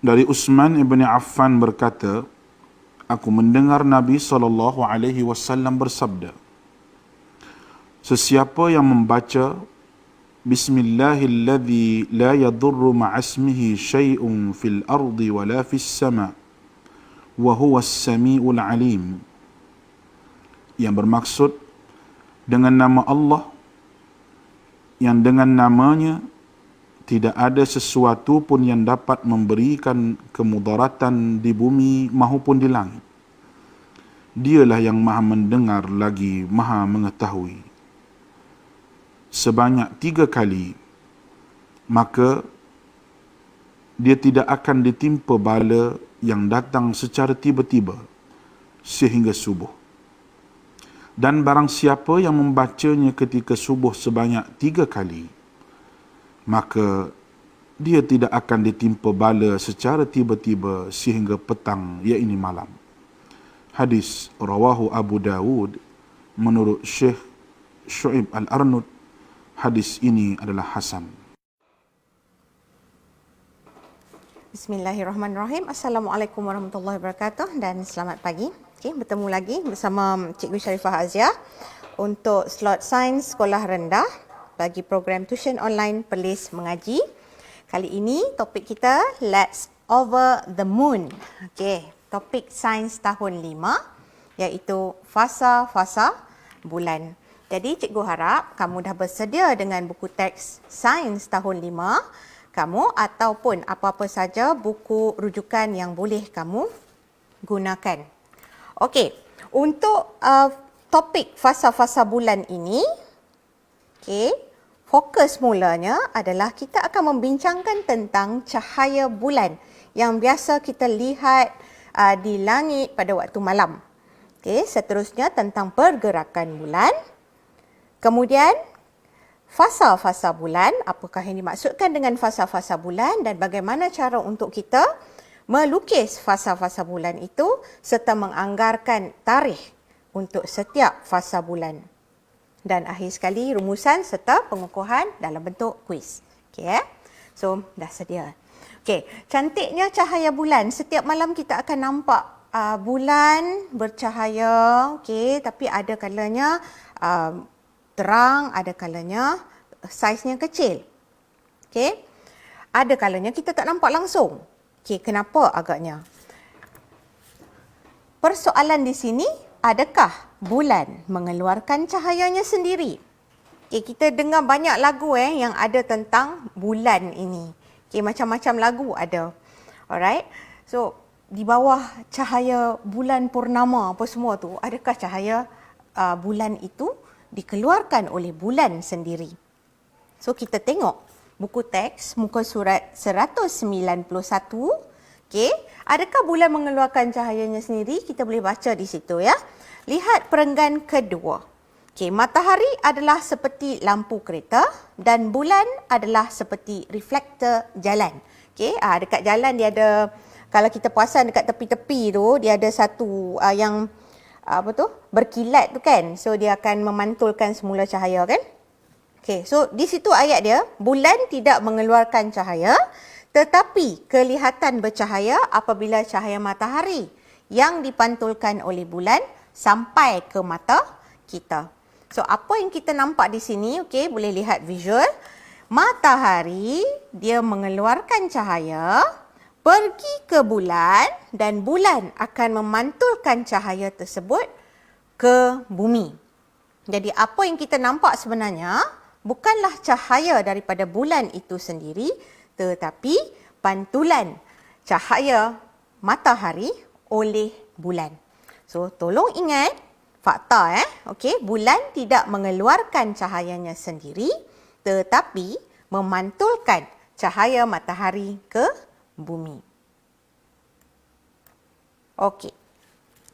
Dari Utsman ibn Affan berkata, aku mendengar Nabi SAW bersabda, sesiapa yang membaca Bismillahilladzi la yadurru ma'asmihi syai'un fil ardi wala fis sama' wa huwas sami'ul alim, yang bermaksud dengan nama Allah yang dengan namanya tidak ada sesuatu pun yang dapat memberikan kemudaratan di bumi maupun di langit. Dialah yang maha mendengar lagi maha mengetahui. Sebanyak 3 kali, maka dia tidak akan ditimpa bala yang datang secara tiba-tiba sehingga subuh. Dan barang siapa yang membacanya ketika subuh sebanyak 3 kali, maka dia tidak akan ditimpa bala secara tiba-tiba sehingga petang, iaitu malam. Hadis rawahu Abu Dawud menurut Syekh Syu'ib Al-Arnud. Hadis ini adalah hasan. Bismillahirrahmanirrahim. Assalamualaikum warahmatullahi wabarakatuh dan selamat pagi. Bertemu lagi bersama Cikgu Sharifah Aziah untuk slot sains sekolah rendah bagi program tuition online Perlis Mengaji. Kali ini topik kita Let's Over the Moon. Topik sains tahun 5 iaitu fasa-fasa bulan. Jadi cikgu harap kamu dah bersedia dengan buku teks sains tahun 5 kamu ataupun apa-apa saja buku rujukan yang boleh kamu gunakan. Okey, untuk topik fasa-fasa bulan ini, fokus mulanya adalah kita akan membincangkan tentang cahaya bulan yang biasa kita lihat di langit pada waktu malam. Seterusnya tentang pergerakan bulan. Kemudian, fasa-fasa bulan, apakah yang dimaksudkan dengan fasa-fasa bulan dan bagaimana cara untuk kita melukis fasa-fasa bulan itu serta menganggarkan tarikh untuk setiap fasa bulan. Dan akhir sekali, rumusan serta pengukuhan dalam bentuk kuis. So, dah sedia. Cantiknya cahaya bulan. Setiap malam kita akan nampak bulan bercahaya, tapi ada kalanya terang, ada kalanya saiznya kecil. Ada kalanya kita tak nampak langsung. Kenapa agaknya? Persoalan di sini, adakah bulan mengeluarkan cahayanya sendiri? Kita dengar banyak lagu yang ada tentang bulan ini. Macam-macam lagu ada. Alright. So, di bawah cahaya bulan purnama apa semua tu, adakah cahaya bulan itu dikeluarkan oleh bulan sendiri? So kita tengok buku teks muka surat 191. Adakah bulan mengeluarkan cahayanya sendiri? Kita boleh baca di situ ya. Lihat perenggan kedua. Matahari adalah seperti lampu kereta dan bulan adalah seperti reflektor jalan. Dekat jalan dia ada, kalau kita perasan dekat tepi-tepi tu, dia ada satu yang berkilat tu kan. So dia akan memantulkan semula cahaya kan. So di situ ayat dia, bulan tidak mengeluarkan cahaya tetapi kelihatan bercahaya apabila cahaya matahari yang dipantulkan oleh bulan sampai ke mata kita. So apa yang kita nampak di sini, boleh lihat visual. Matahari dia mengeluarkan cahaya, pergi ke bulan dan bulan akan memantulkan cahaya tersebut ke bumi. Jadi apa yang kita nampak sebenarnya bukanlah cahaya daripada bulan itu sendiri, tetapi pantulan cahaya matahari oleh bulan. So tolong ingat fakta bulan tidak mengeluarkan cahayanya sendiri tetapi memantulkan cahaya matahari ke bumi.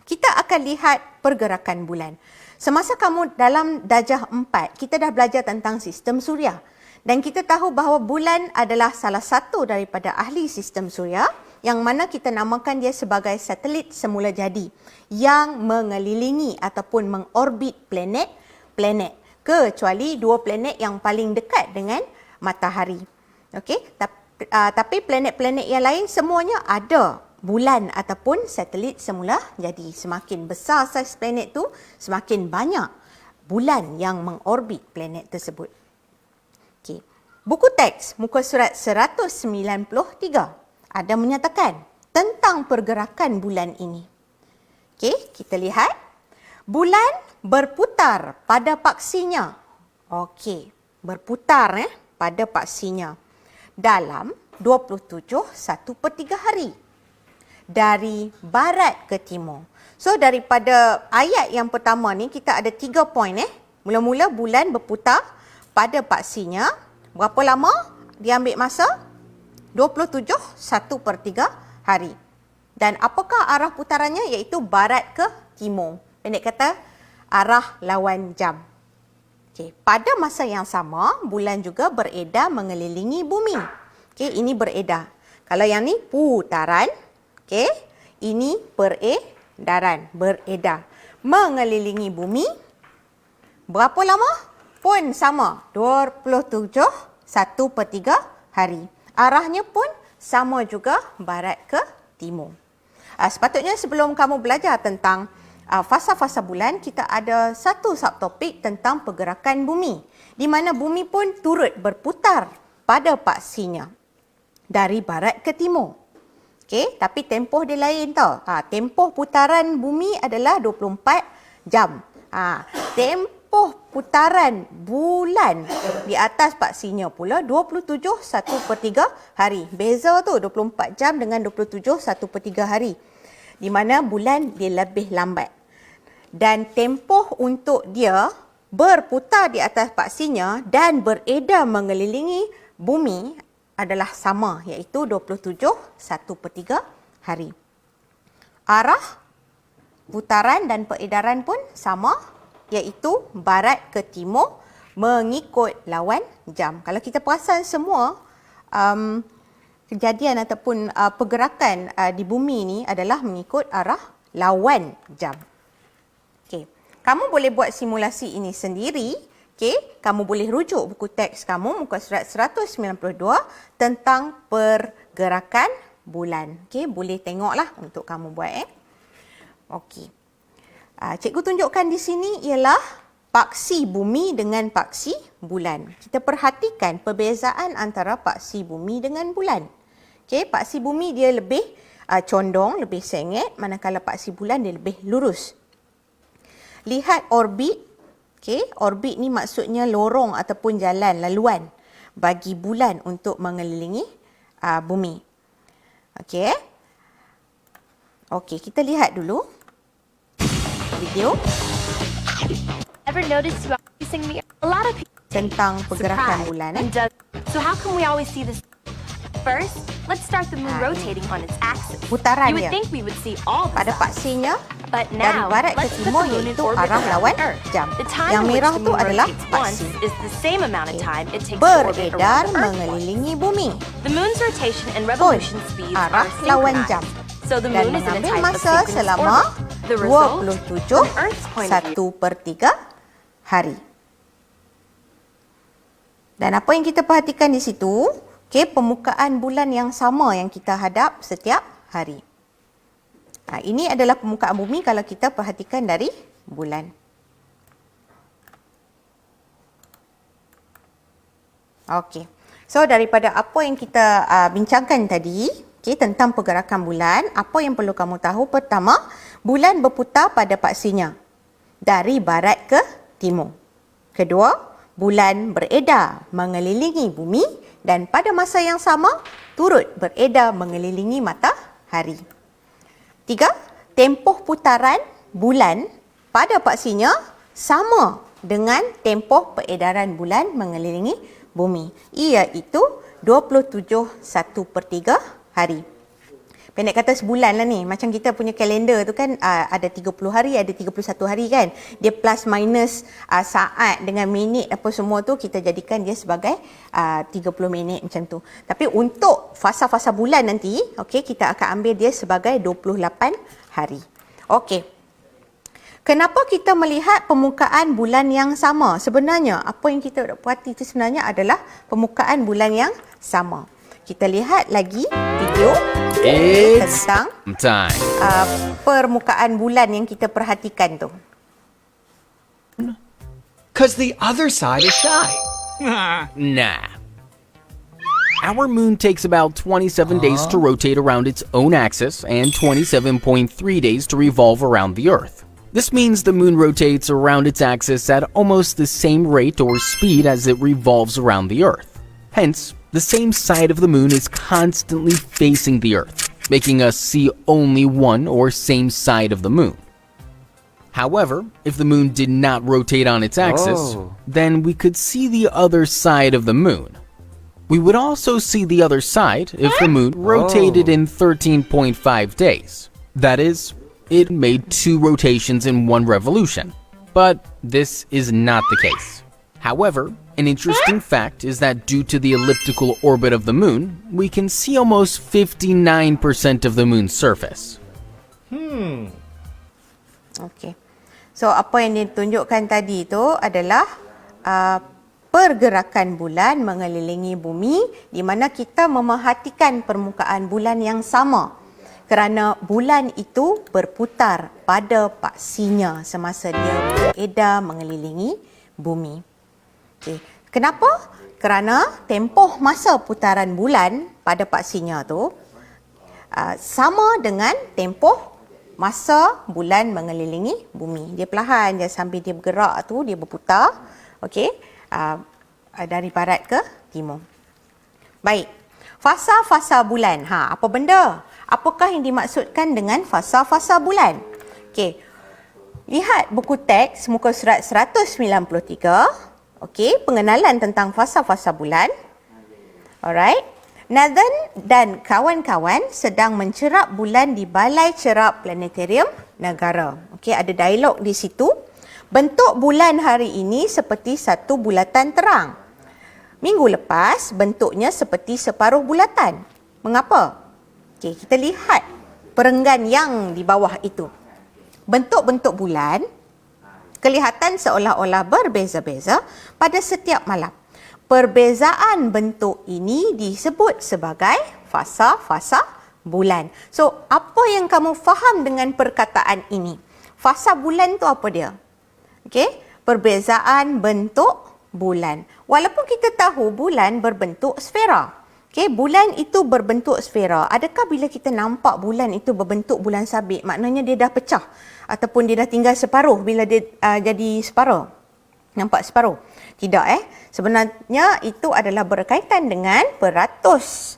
Kita akan lihat pergerakan bulan. Semasa kamu dalam darjah 4, kita dah belajar tentang sistem suria. Dan kita tahu bahawa bulan adalah salah satu daripada ahli sistem suria yang mana kita namakan dia sebagai satelit semula jadi yang mengelilingi ataupun mengorbit planet kecuali 2 planet yang paling dekat dengan matahari. Tapi planet-planet yang lain semuanya ada bulan ataupun satelit semula. Jadi semakin besar saiz planet tu, semakin banyak bulan yang mengorbit planet tersebut. Okey. Buku teks muka surat 193 ada menyatakan tentang pergerakan bulan ini. Okey, kita lihat. Bulan berputar pada paksinya. Okey, berputar pada paksinya dalam 27 1/3 hari dari barat ke timur. So daripada ayat yang pertama ni kita ada 3 poin Mula-mula bulan berputar pada paksinya. Berapa lama dia ambil masa? 27 1/3 hari. Dan apakah arah putarannya? Iaitu barat ke timur. Pendek kata, arah lawan jam. Okay. Pada masa yang sama, bulan juga beredar mengelilingi bumi. Okay. Ini beredar. Kalau yang ni putaran, okay. Ini beredaran, beredar. Mengelilingi bumi, berapa lama? Pun sama, 27 1/3 hari. Arahnya pun sama juga barat ke timur. Sepatutnya sebelum kamu belajar tentang fasa-fasa bulan, kita ada satu subtopik tentang pergerakan bumi, di mana bumi pun turut berputar pada paksinya dari barat ke timur. Okey, tapi tempoh dia lain tau. Tempoh putaran bumi adalah 24 jam. Tempoh putaran bulan di atas paksinya pula 27 1/3 hari. Beza tu 24 jam dengan 27 1/3 hari. Di mana bulan dia lebih lambat. Dan tempoh untuk dia berputar di atas paksinya dan beredar mengelilingi bumi adalah sama, iaitu 27 1/3 hari. Arah putaran dan peredaran pun sama, iaitu barat ke timur mengikut lawan jam. Kalau kita perasan semua kejadian ataupun pergerakan di bumi ni adalah mengikut arah lawan jam. Okey, kamu boleh buat simulasi ini sendiri. Okey, kamu boleh rujuk buku teks kamu muka surat 192 tentang pergerakan bulan. Okey, boleh tengoklah untuk kamu buat Okey. Cikgu tunjukkan di sini ialah paksi bumi dengan paksi bulan. Kita perhatikan perbezaan antara paksi bumi dengan bulan. Okey, paksi bumi dia lebih condong, lebih sengit, manakala paksi bulan dia lebih lurus. Lihat orbit. Okey, orbit ni maksudnya lorong ataupun jalan laluan bagi bulan untuk mengelilingi bumi. Okey. Okey, kita lihat dulu video Ever noticed about facing the a lot of people tentang pergerakan bulan So how come we always see this? First, let's start the moon rotating on its axis. Putaran You would dia think we would see all the pada signs. paksinya But dari now, barat ke let's put timur the moon in iaitu orbit arah around lawan Earth. jam. The time Yang in which merah the tu moon adalah rotates paksi. once is the same amount of time it takes to orbit Beredar around the Earth. mengelilingi bumi. The moon's rotation and revolution speeds arah are lawan jam. synchronized. So the Dan moon is in a mengambil type of masa synchronous selama orbit. The result, 27 from Earth's point of view, 1/3 hari. Dan apa yang kita perhatikan di situ, permukaan bulan yang sama yang kita hadap setiap hari. Ini adalah permukaan bumi kalau kita perhatikan dari bulan. Okey. So daripada apa yang kita bincangkan tadi, tentang pergerakan bulan, apa yang perlu kamu tahu? Pertama, bulan berputar pada paksinya dari barat ke timur. Kedua, bulan beredar mengelilingi bumi dan pada masa yang sama turut beredar mengelilingi matahari. 3. Tempoh putaran bulan pada paksinya sama dengan tempoh peredaran bulan mengelilingi bumi, iaitu 27 1/3 hari. Pendek kata sebulan lah ni. Macam kita punya kalender tu kan ada 30 hari, ada 31 hari kan. Dia plus minus saat dengan minit apa semua tu kita jadikan dia sebagai 30 minit macam tu. Tapi untuk fasa-fasa bulan nanti, kita akan ambil dia sebagai 28 hari. Okey. Kenapa kita melihat permukaan bulan yang sama? Sebenarnya apa yang kita perhati itu sebenarnya adalah permukaan bulan yang sama. Kita lihat lagi video It's tentang time. permukaan bulan yang kita perhatikan tu. Cause the other side is shy. Nah. Our moon takes about 27 days to rotate around its own axis and 27.3 days to revolve around the Earth. This means the moon rotates around its axis at almost the same rate or speed as it revolves around the Earth. Hence, the same side of the moon is constantly facing the Earth, making us see only one or same side of the moon. However, if the moon did not rotate on its axis, then we could see the other side of the moon. We would also see the other side if the moon rotated in 13.5 days. That is, it made 2 rotations in 1 revolution. But this is not the case. However, an interesting fact is that due to the elliptical orbit of the moon, we can see almost 59% of the moon's surface. Okey. So apa yang ditunjukkan tadi tu adalah pergerakan bulan mengelilingi bumi di mana kita memerhatikan permukaan bulan yang sama kerana bulan itu berputar pada paksinya semasa dia beredar mengelilingi bumi. Okay. Kenapa? Kerana tempoh masa putaran bulan pada paksinya tu sama dengan tempoh masa bulan mengelilingi bumi. Dia perlahan je sambil dia bergerak tu, dia berputar. Okey. Dari barat ke timur. Baik. Fasa-fasa bulan. Apa benda? Apakah yang dimaksudkan dengan fasa-fasa bulan? Okey. Lihat buku teks muka surat 193. Okey, pengenalan tentang fasa-fasa bulan. Alright. Nathan dan kawan-kawan sedang mencerap bulan di Balai Cerap Planetarium Negara. Okey, ada dialog di situ. Bentuk bulan hari ini seperti satu bulatan terang. Minggu lepas, bentuknya seperti separuh bulatan. Mengapa? Okey, kita lihat perenggan yang di bawah itu. Bentuk-bentuk bulan kelihatan seolah-olah berbeza-beza pada setiap malam. Perbezaan bentuk ini disebut sebagai fasa-fasa bulan. So, apa yang kamu faham dengan perkataan ini? Fasa bulan tu apa dia? Okey, perbezaan bentuk bulan. Walaupun kita tahu bulan berbentuk sfera. Okey, bulan itu berbentuk sfera. Adakah bila kita nampak bulan itu berbentuk bulan sabit, maknanya dia dah pecah ataupun dia dah tinggal separuh bila dia jadi separuh? Nampak separuh? Tidak Sebenarnya itu adalah berkaitan dengan peratus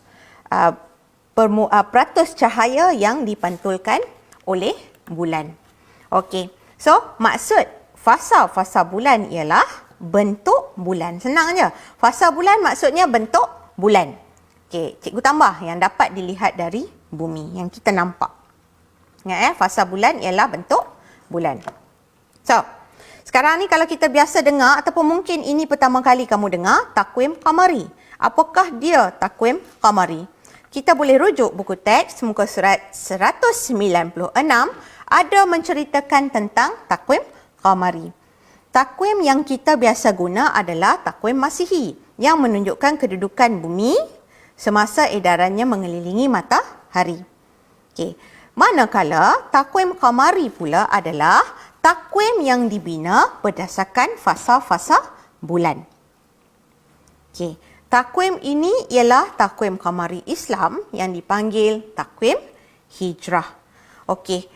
peratus cahaya yang dipantulkan oleh bulan. Okey. So, maksud fasa-fasa bulan ialah bentuk bulan. Senang je. Fasa bulan maksudnya bentuk bulan. Okey, cikgu tambah yang dapat dilihat dari bumi, yang kita nampak. Ingat fasa bulan ialah bentuk bulan. So, sekarang ni kalau kita biasa dengar ataupun mungkin ini pertama kali kamu dengar takwim qamari. Apakah dia takwim qamari? Kita boleh rujuk buku teks muka surat 196 ada menceritakan tentang takwim qamari. Takwim yang kita biasa guna adalah takwim Masihi yang menunjukkan kedudukan bumi semasa edarannya mengelilingi matahari. Okey. Manakala takwim qamari pula adalah takwim yang dibina berdasarkan fasa-fasa bulan. Okey. Takwim ini ialah takwim qamari Islam yang dipanggil takwim hijrah. Okey.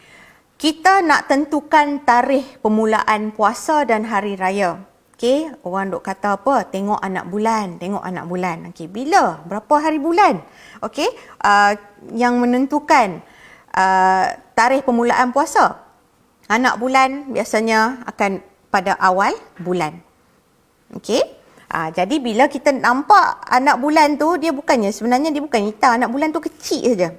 Kita nak tentukan tarikh permulaan puasa dan hari raya. Okey, orang duk kata apa? Tengok anak bulan, tengok anak bulan. Okey, bila? Berapa hari bulan? Okey, yang menentukan tarikh permulaan puasa. Anak bulan biasanya akan pada awal bulan. Okey? Jadi bila kita nampak anak bulan tu, sebenarnya dia bukan hitam, anak bulan tu kecil saja.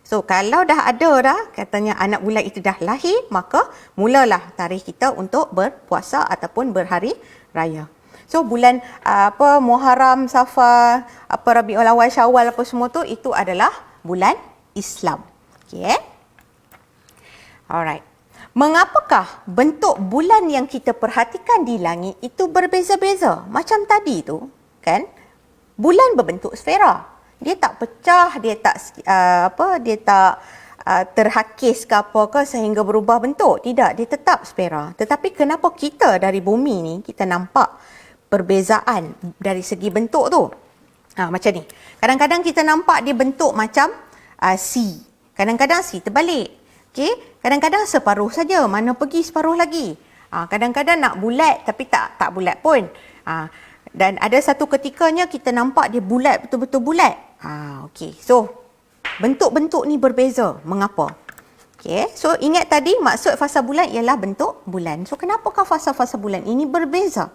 So, kalau dah ada dah, katanya anak bulan itu dah lahir, maka mulalah tarikh kita untuk berpuasa ataupun berhari raya. So, bulan Muharram, Safar, Rabiul Awal, Syawal apa semua tu, itu adalah bulan Islam. Okey. Alright. Mengapakah bentuk bulan yang kita perhatikan di langit itu berbeza-beza? Macam tadi tu, kan? Bulan berbentuk sfera. Dia tak pecah, dia tak terhakis ke apa ke sehingga berubah bentuk. Tidak, dia tetap spera. Tetapi kenapa kita dari bumi ni kita nampak perbezaan dari segi bentuk tu? Macam ni. Kadang-kadang kita nampak dia bentuk macam C. Kadang-kadang C terbalik. Okey, kadang-kadang separuh saja, mana pergi separuh lagi. Kadang-kadang nak bulat tapi tak bulat pun. Dan ada satu ketikanya kita nampak dia bulat, betul-betul bulat. Okey. So, bentuk-bentuk ni berbeza. Mengapa? Okey. So, ingat tadi maksud fasa bulan ialah bentuk bulan. So, kenapakah fasa-fasa bulan ini berbeza?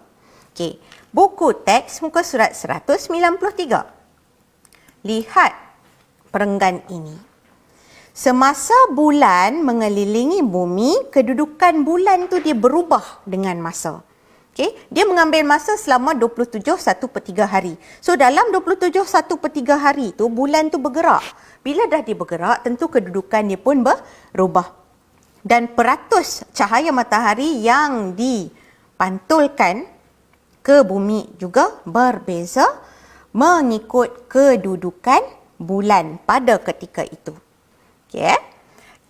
Okey. Buku teks muka surat 193. Lihat perenggan ini. Semasa bulan mengelilingi bumi, kedudukan bulan tu dia berubah dengan masa. Okay? Dia mengambil masa selama 27/1/3 hari. So dalam 27/1/3 hari tu bulan tu bergerak. Bila dah dia bergerak, tentu kedudukan dia pun berubah. Dan peratus cahaya matahari yang dipantulkan ke bumi juga berbeza mengikut kedudukan bulan pada ketika itu. Okay.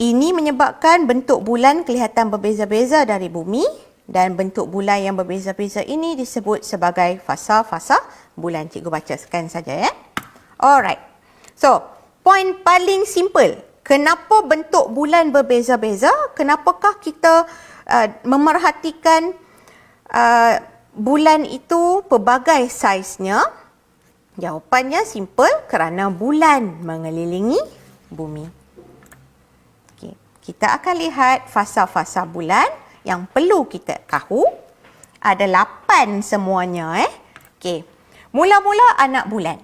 Ini menyebabkan bentuk bulan kelihatan berbeza-beza dari bumi dan bentuk bulan yang berbeza-beza ini disebut sebagai fasa-fasa bulan. Cikgu bacakan saja ya. Alright. So, poin paling simple. Kenapa bentuk bulan berbeza-beza? Kenapakah kita memerhatikan bulan itu pelbagai saiznya? Jawapannya simple, kerana bulan mengelilingi bumi. Kita akan lihat fasa-fasa bulan yang perlu kita tahu. Ada 8 semuanya. Okey. Mula-mula anak bulan.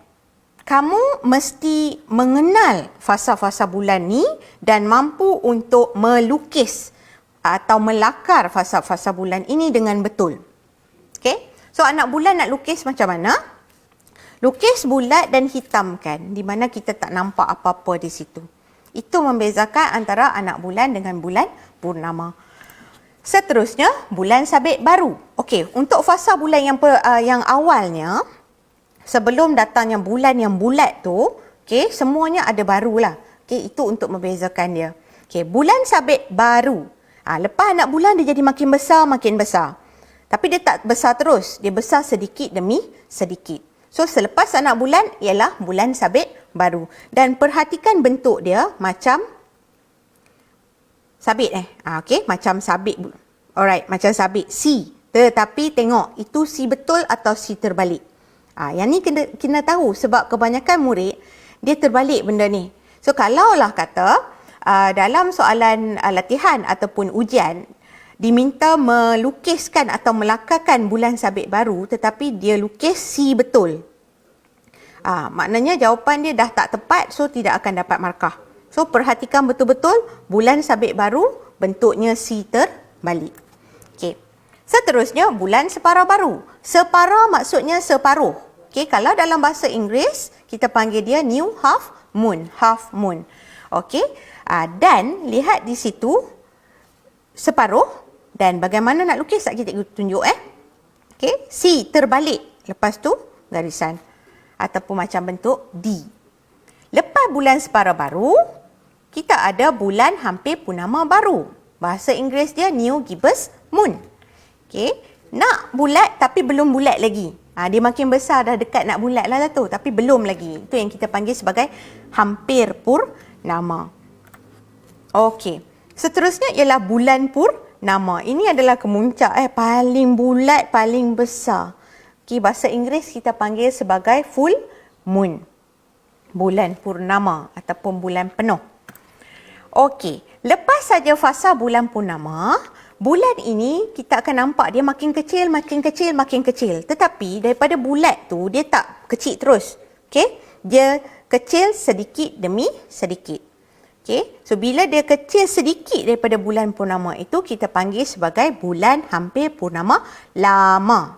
Kamu mesti mengenal fasa-fasa bulan ni dan mampu untuk melukis atau melakar fasa-fasa bulan ini dengan betul. Okey. So anak bulan nak lukis macam mana? Lukis bulat dan hitamkan di mana kita tak nampak apa-apa di situ. Itu membezakan antara anak bulan dengan bulan purnama. Seterusnya, bulan sabit baru. Okey, untuk fasa bulan yang awalnya, sebelum datangnya bulan yang bulat tu, okey, semuanya ada barulah. Okey, itu untuk membezakan dia. Okey, bulan sabit baru. Lepas anak bulan dia jadi makin besar, makin besar. Tapi dia tak besar terus, dia besar sedikit demi sedikit. So, selepas anak bulan ialah bulan sabit baru. Dan perhatikan bentuk dia macam sabit okey, macam sabit. Alright, macam sabit C. Tetapi tengok, itu C betul atau C terbalik. Yang ni kena tahu sebab kebanyakan murid dia terbalik benda ni. So, kalaulah kata dalam soalan latihan ataupun ujian diminta melukiskan atau melakarkan bulan sabit baru tetapi dia lukis C betul. Maknanya jawapan dia dah tak tepat, so tidak akan dapat markah. So perhatikan betul-betul bulan sabit baru bentuknya C terbalik. Okey. Seterusnya bulan separa baru. Separa maksudnya separuh. Okey, kalau dalam bahasa Inggeris kita panggil dia new half moon, half moon. Okey. Dan lihat di situ separuh. Dan bagaimana nak lukis tak kita tunjuk Okey, C terbalik. Lepas tu garisan ataupun macam bentuk D. Lepas bulan separa baru, kita ada bulan hampir purnama baru. Bahasa Inggeris dia new gibbous moon. Okey, nak bulat tapi belum bulat lagi. Dia makin besar, dah dekat nak bulat lah tu, tapi belum lagi. Itu yang kita panggil sebagai hampir purnama. Okey, seterusnya ialah bulan purnama. Ini adalah kemuncak paling bulat, paling besar. Okay, bahasa Inggeris kita panggil sebagai full moon. Bulan purnama ataupun bulan penuh. Okey, lepas saja fasa bulan purnama, bulan ini kita akan nampak dia makin kecil, makin kecil, makin kecil. Tetapi daripada bulat tu dia tak kecil terus. Okey, dia kecil sedikit demi sedikit. Okay. So, bila dia kecil sedikit daripada bulan purnama itu, kita panggil sebagai bulan hampir purnama lama.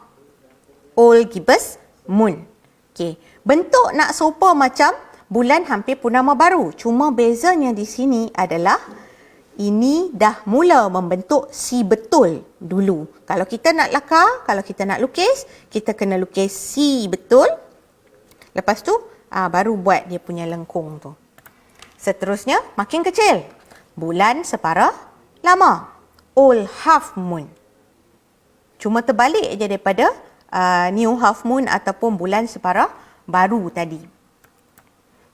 Old gibbous moon. Okay. Bentuk nak serupa macam bulan hampir purnama baru. Cuma bezanya di sini adalah ini dah mula membentuk C betul dulu. Kalau kita nak lakar, kalau kita nak lukis, kita kena lukis C betul. Lepas tu, baru buat dia punya lengkung tu. Seterusnya, makin kecil. Bulan separa lama. Old half moon. Cuma terbalik je daripada new half moon ataupun bulan separa baru tadi.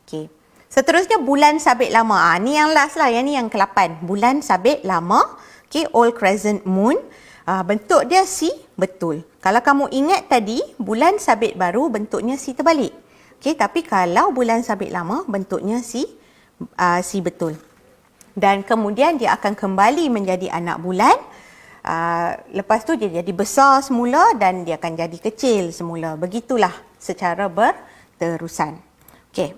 Okey. Seterusnya, bulan sabit lama. Ni yang last lah. Yang ni yang ke-8. Bulan sabit lama. Okey, old crescent moon. Bentuk dia C betul. Kalau kamu ingat tadi, bulan sabit baru bentuknya C terbalik. Okey, tapi kalau bulan sabit lama bentuknya C betul. Dan kemudian dia akan kembali menjadi anak bulan. Lepas tu dia jadi besar semula dan dia akan jadi kecil semula. Begitulah secara berterusan. Okey.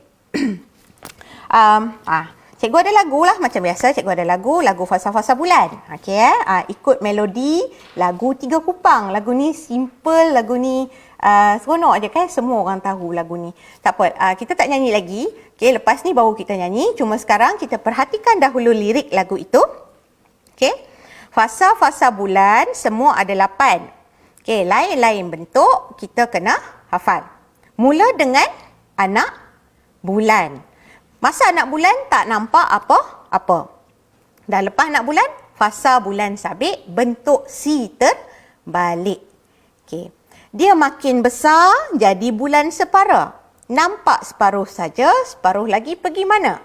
Cikgu ada lagu lah macam biasa. Cikgu ada lagu fasa-fasa bulan. Okey ikut melodi lagu Tiga Kupang. Lagu ni simple, lagu ni seronok je kan, semua orang tahu lagu ni. Tak apa, kita tak nyanyi lagi. Okey, lepas ni baru kita nyanyi. Cuma sekarang kita perhatikan dahulu lirik lagu itu. Okey. Fasa-fasa bulan semua ada 8. Okey, lain-lain bentuk kita kena hafal. Mula dengan anak bulan. Masa anak bulan tak nampak apa-apa. Dan lepas anak bulan, fasa bulan sabit bentuk C terbalik. Okey. Dia makin besar jadi bulan separa. Nampak separuh saja, separuh lagi pergi mana?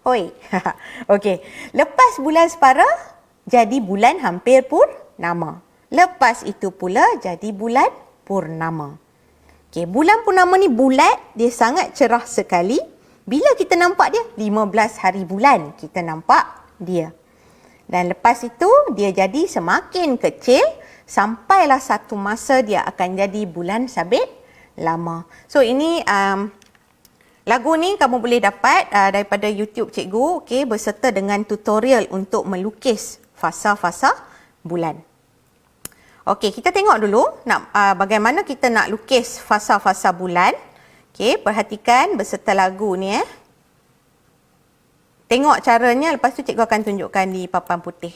Hoi. Okey. Lepas bulan separa, jadi bulan hampir purnama. Lepas itu pula jadi bulan purnama. Okey, bulan purnama ni bulat, dia sangat cerah sekali. Bila kita nampak dia? 15 hari bulan kita nampak dia. Dan lepas itu dia jadi semakin kecil sampailah satu masa dia akan jadi bulan sabit lama. So ini lagu ni kamu boleh dapat daripada YouTube cikgu, okey, berserta dengan tutorial untuk melukis fasa-fasa bulan. Okey, kita tengok dulu bagaimana kita nak lukis fasa-fasa bulan. Okey, perhatikan beserta lagu ni Tengok caranya, lepas tu cikgu akan tunjukkan di papan putih.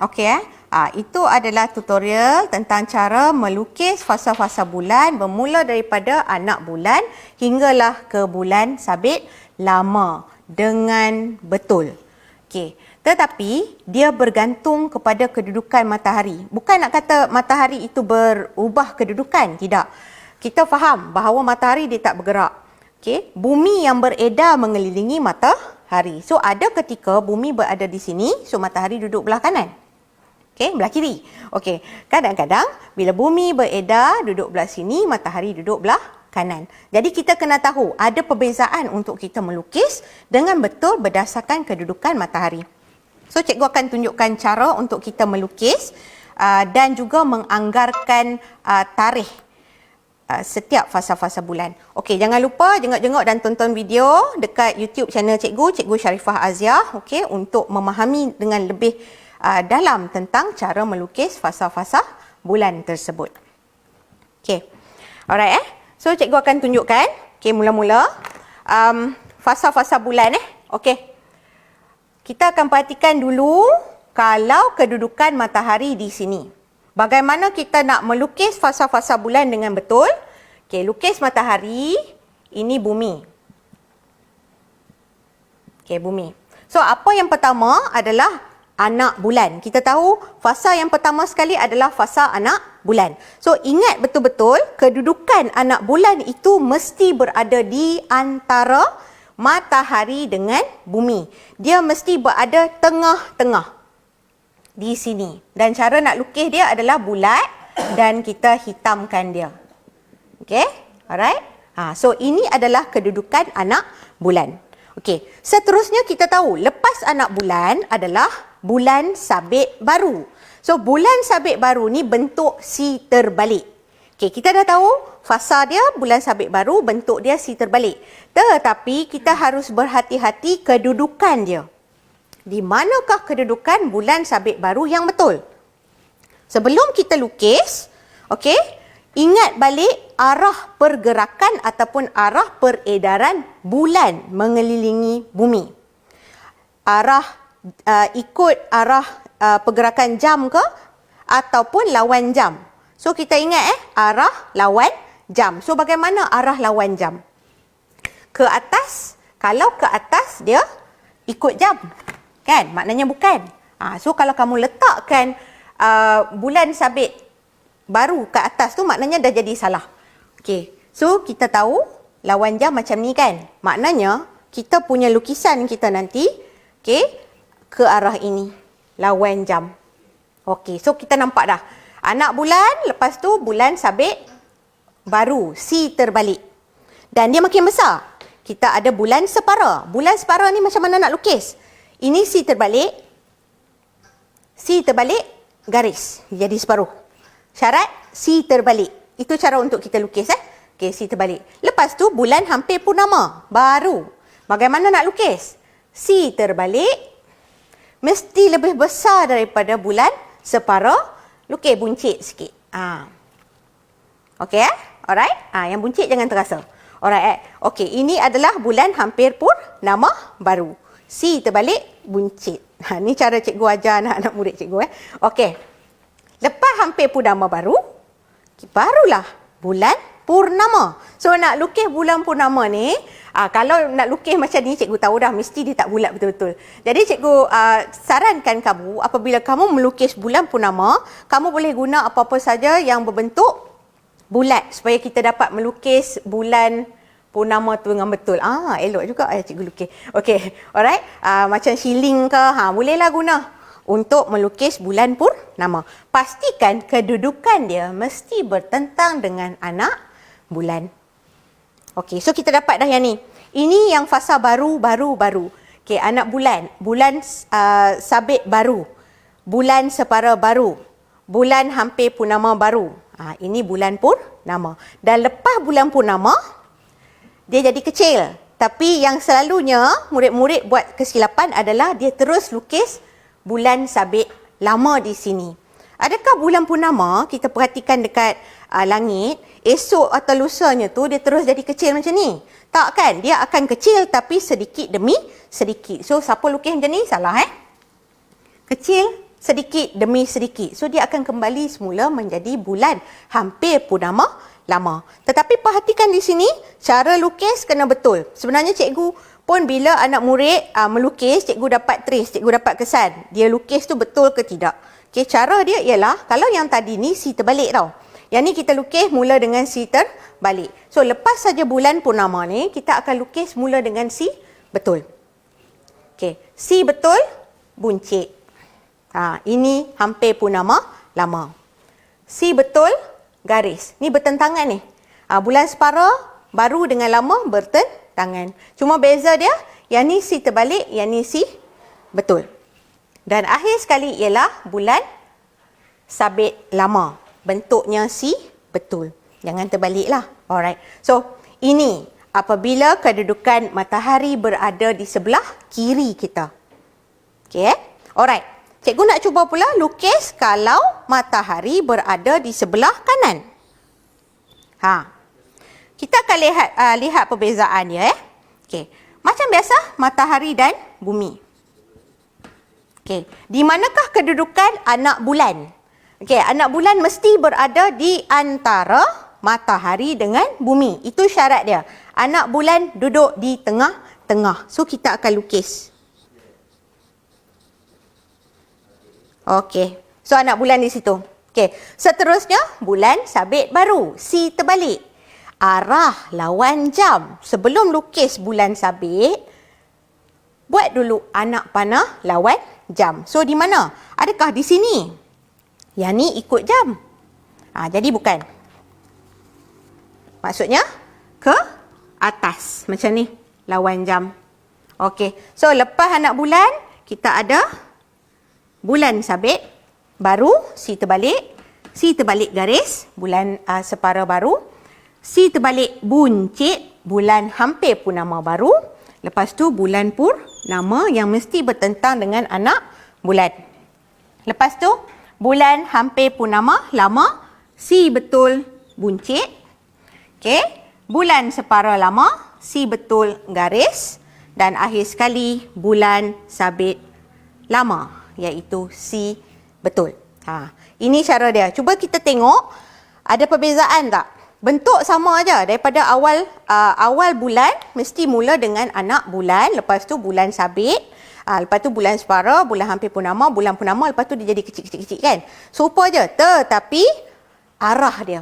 Okey itu adalah tutorial tentang cara melukis fasa-fasa bulan bermula daripada anak bulan hinggalah ke bulan sabit lama dengan betul. Okey, tetapi dia bergantung kepada kedudukan matahari. Bukan nak kata matahari itu berubah kedudukan, tidak. Kita faham bahawa matahari dia tak bergerak. Okey, bumi yang beredar mengelilingi matahari. So ada ketika bumi berada di sini, so matahari duduk belah kanan. Okey, belah kiri. Okey, kadang-kadang bila bumi beredar duduk belah sini, matahari duduk belah kanan. Jadi kita kena tahu ada perbezaan untuk kita melukis dengan betul berdasarkan kedudukan matahari. So cikgu akan tunjukkan cara untuk kita melukis dan juga menganggarkan tarikh setiap fasa-fasa bulan. Okey, jangan lupa jenguk-jenguk dan tonton video dekat YouTube channel Cikgu Sharifah Aziah, okey, untuk memahami dengan lebih dalam tentang cara melukis fasa-fasa bulan tersebut. Okey. Alright So cikgu akan tunjukkan. Okey, mula-mula fasa-fasa bulan Okey. Kita akan perhatikan dulu kalau kedudukan matahari di sini. Bagaimana kita nak melukis fasa-fasa bulan dengan betul? Okey, lukis matahari, ini bumi. Okey, bumi. So apa yang pertama adalah anak bulan. Kita tahu fasa yang pertama sekali adalah fasa anak bulan. So ingat betul-betul kedudukan anak bulan itu mesti berada di antara matahari dengan bumi. Dia mesti berada tengah-tengah di sini. Dan cara nak lukis dia adalah bulat dan kita hitamkan dia. Okey? Alright? So ini adalah kedudukan anak bulan. Okey, seterusnya kita tahu lepas anak bulan adalah bulan sabit baru. So bulan sabit baru ni bentuk si terbalik. Okey, kita dah tahu fasa dia bulan sabit baru, bentuk dia si terbalik. Tetapi kita harus berhati-hati kedudukan dia. Di manakah kedudukan bulan sabit baru yang betul? Sebelum kita lukis, okey, ingat balik arah pergerakan ataupun arah peredaran bulan mengelilingi bumi. Ikut arah pergerakan jam ke ataupun lawan jam. So kita ingat arah lawan jam. So bagaimana arah lawan jam? Ke atas, kalau ke atas dia ikut jam. Kan? Maknanya bukan. So kalau kamu letakkan bulan sabit baru ke atas tu maknanya dah jadi salah. Okey. So kita tahu lawan jam macam ni kan. Maknanya kita punya lukisan kita nanti okey ke arah ini. Lawan jam. Okey. So kita nampak dah. Anak bulan, lepas tu bulan sabit baru, si terbalik. Dan dia makin besar. Kita ada bulan separa. Bulan separa ni macam mana nak lukis? Ini si terbalik. Si terbalik garis. Jadi separuh. Syarat si terbalik. Itu cara untuk kita lukis Okey, si terbalik. Lepas tu bulan hampir purnama, baru. Bagaimana nak lukis? Si terbalik mesti lebih besar daripada bulan separa. Lukis buncit sikit. Okey Alright? Yang buncit jangan terasa. Alright Okey, ini adalah bulan hampir purnama baru. Si terbalik buncit. Ni cara cikgu ajar anak-anak murid cikgu Okey. Lepas hampir purnama baru, barulah bulan purnama. So nak lukis bulan purnama ni, kalau nak lukis macam ni cikgu tahu dah mesti dia tak bulat betul-betul. Jadi cikgu sarankan kamu apabila kamu melukis bulan purnama, kamu boleh guna apa-apa saja yang berbentuk bulat supaya kita dapat melukis bulan purnama tu dengan betul. Elok juga cikgu lukis. Okey, alright. Macam shilling ke, bolehlah guna untuk melukis bulan purnama. Pastikan kedudukan dia mesti bertentang dengan anak bulan. Okey, so kita dapat dah yang ni. Ini yang fasa baru. Okey, anak bulan. Bulan sabit baru. Bulan separa baru. Bulan hampir purnama baru. Ini bulan purnama. Dan lepas bulan purnama, dia jadi kecil. Tapi yang selalunya murid-murid buat kesilapan adalah dia terus lukis bulan sabit lama di sini. Adakah bulan purnama kita perhatikan dekat langit, esok atau lusanya tu dia terus jadi kecil macam ni? Tak kan? Dia akan kecil tapi sedikit demi sedikit. So siapa lukis macam ni? Salah Kecil sedikit demi sedikit. So dia akan kembali semula menjadi bulan hampir purnama lama. Tetapi perhatikan di sini, cara lukis kena betul. Sebenarnya cikgu pun bila anak murid melukis, cikgu dapat trace, cikgu dapat kesan. Dia lukis tu betul ke tidak. Okey, cara dia ialah, kalau yang tadi ni si terbalik tau. Yang ni kita lukis mula dengan si terbalik. So lepas saja bulan purnama ni, kita akan lukis mula dengan si betul. Okey, si betul, buncit. Ini hampir purnama lama. Si betul garis. Ni bertentangan ni. Bulan separa baru dengan lama bertentangan. Cuma beza dia, yang ni si terbalik, yang ni si betul. Dan akhir sekali ialah bulan sabit lama. Bentuknya si betul. Jangan terbaliklah. Alright. So, ini apabila kedudukan matahari berada di sebelah kiri kita. Okay. Alright. Cikgu nak cuba pula lukis kalau matahari berada di sebelah kanan. Kita akan lihat perbezaan dia. Okay. Macam biasa, matahari dan bumi. Okay. Di manakah kedudukan anak bulan? Okay. Anak bulan mesti berada di antara matahari dengan bumi. Itu syarat dia. Anak bulan duduk di tengah-tengah. So, kita akan lukis. Okey. So, anak bulan di situ. Okey. Seterusnya, bulan sabit baru. Si terbalik. Arah lawan jam. Sebelum lukis bulan sabit, buat dulu anak panah lawan jam. So, di mana? Adakah di sini? Yang ni ikut jam. Jadi bukan. Maksudnya, ke atas. Macam ni. Lawan jam. Okey. So, lepas anak bulan, kita ada bulan sabit baru, si terbalik garis, bulan separa baru, si terbalik buncit, bulan hampir purnama baru, lepas tu bulan purnama yang mesti bertentang dengan anak bulan. Lepas tu, bulan hampir purnama lama, si betul buncit, okay. Bulan separa lama, si betul garis, dan akhir sekali bulan sabit lama, iaitu si betul. Ini cara dia. Cuba kita tengok ada perbezaan tak? Bentuk sama aja daripada awal bulan mesti mula dengan anak bulan, lepas tu bulan sabit, lepas tu bulan separa, bulan hampir purnama, bulan purnama, lepas tu dia jadi kecil-kecil kan. Serupa je, tetapi arah dia.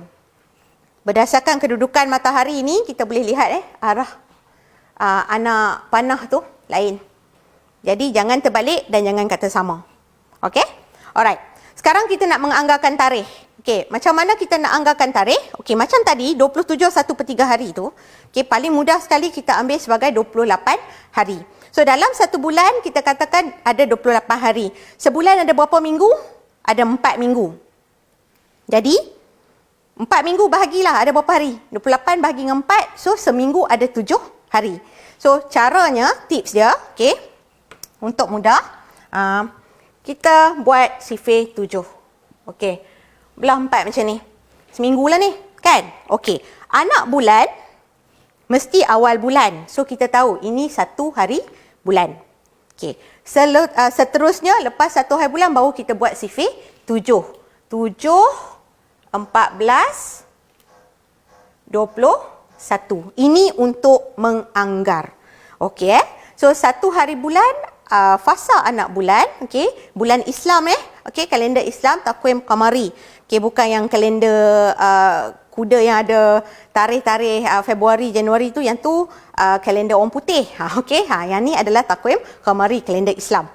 Berdasarkan kedudukan matahari ini kita boleh lihat arah anak panah tu lain. Jadi jangan terbalik dan jangan kata sama. Okey? Alright. Sekarang kita nak menganggarkan tarikh. Okey, macam mana kita nak anggarkan tarikh? Okey, macam tadi 27 1/3 hari tu, okey, paling mudah sekali kita ambil sebagai 28 hari. So dalam satu bulan kita katakan ada 28 hari. Sebulan ada berapa minggu? Ada 4 minggu. Jadi 4 minggu bahagilah ada berapa hari? 28 bahagi dengan 4, so seminggu ada 7 hari. So caranya, tips dia, okey, untuk mudah, kita buat sifir 7. Okey. Belah 4 macam ni. Seminggu lah ni, kan? Okey. Anak bulan mesti awal bulan. So kita tahu ini 1 hari bulan. Okey. Seterusnya lepas 1 hari bulan baru kita buat sifir 7. 7 14 21. Ini untuk menganggar. Okey. So 1 hari bulan fasa anak bulan, okey, bulan Islam okey, kalender Islam takwim qamari. Okey, bukan yang kalender kuda yang ada tarikh-tarikh Februari, Januari tu, yang tu kalender orang putih. Okey, yang ni adalah takwim qamari, kalender Islam.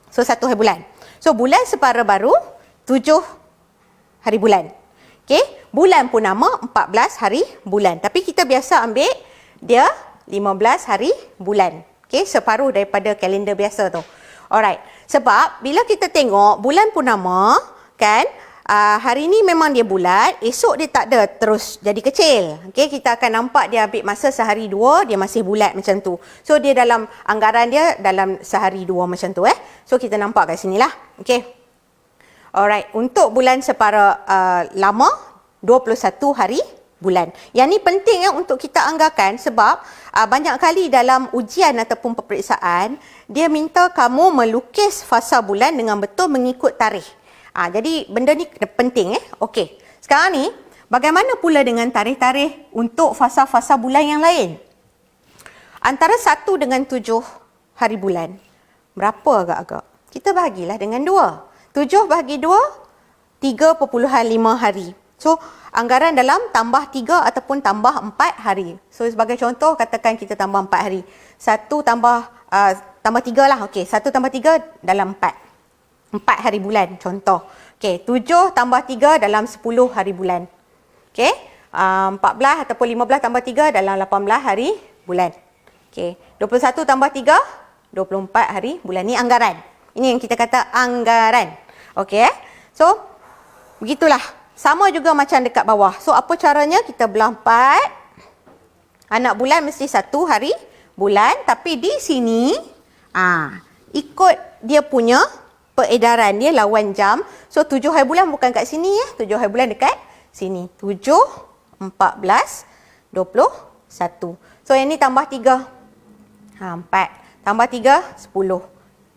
So 1 hari bulan. So bulan separa baru 7 hari bulan. Okey, bulan purnama 14 hari bulan. Tapi kita biasa ambil dia 15 hari bulan. Okey, separuh daripada kalender biasa tu. Alright. Sebab bila kita tengok bulan purnama, kan, hari ni memang dia bulat, esok dia tak ada terus jadi kecil. Okey, kita akan nampak dia ambil masa sehari dua, dia masih bulat macam tu. So dia dalam anggaran dia dalam sehari dua macam tu So kita nampak kat sinilah. Okey. Alright, untuk bulan separa lama 21 hari bulan. Yang ni penting untuk kita anggarkan sebab banyak kali dalam ujian ataupun peperiksaan dia minta kamu melukis fasa bulan dengan betul mengikut tarikh. Jadi benda ni penting Okey. Sekarang ni bagaimana pula dengan tarikh-tarikh untuk fasa-fasa bulan yang lain? Antara 1 dengan 7 hari bulan. Berapa agak-agak? Kita bahagilah dengan 2. 7 bahagi 2 3.5 hari. So, anggaran dalam tambah 3 ataupun tambah 4 hari. So, sebagai contoh, katakan kita tambah 4 hari. 1 tambah 3 lah. Okey, 1 tambah 3 dalam 4. 4 hari bulan contoh. Okey, 7 tambah 3 dalam 10 hari bulan. Okey, 14 ataupun 15 tambah 3 dalam 18 hari bulan. Okey, 21 tambah 3, 24 hari bulan. Ni anggaran. Ini yang kita kata anggaran. Okey, so begitulah. Sama juga macam dekat bawah. So apa caranya? Kita belah 4. Anak bulan mesti 1 hari bulan, tapi di sini ikut dia punya peredaran dia lawan jam. So 7 hari bulan bukan kat sini ya. 7 hari bulan dekat sini. 7, 14, 21. So yang ni tambah 3. 4 tambah 3, 10.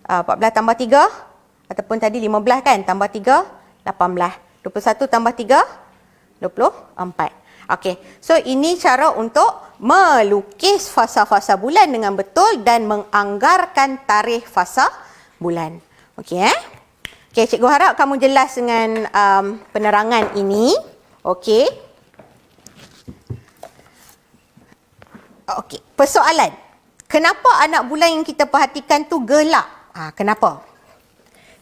14 tambah 3 ataupun tadi 15 kan, tambah 3, 18. 21 tambah 3, 24. Okey, so ini cara untuk melukis fasa-fasa bulan dengan betul dan menganggarkan tarikh fasa bulan. Okey Okey, cikgu harap kamu jelas dengan penerangan ini. Okey. Okey, persoalan. Kenapa anak bulan yang kita perhatikan tu gelap? Kenapa?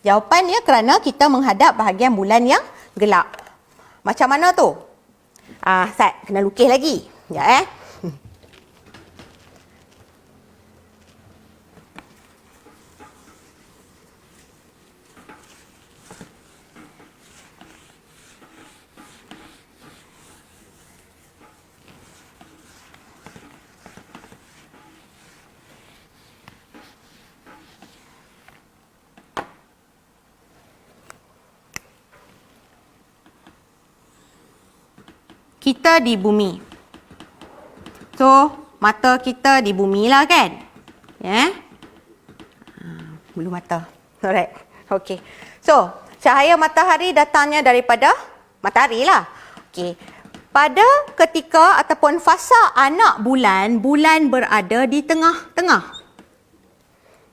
Jawapannya kerana kita menghadap bahagian bulan yang gelap. Macam mana tu? Sat, kena lukis lagi. Sekejap Kita di bumi. So, mata kita di bumi lah kan? Ya. Bulu mata. Alright. Okey. So, cahaya matahari datangnya daripada matahari lah. Okey. Pada ketika ataupun fasa anak bulan, bulan berada di tengah-tengah.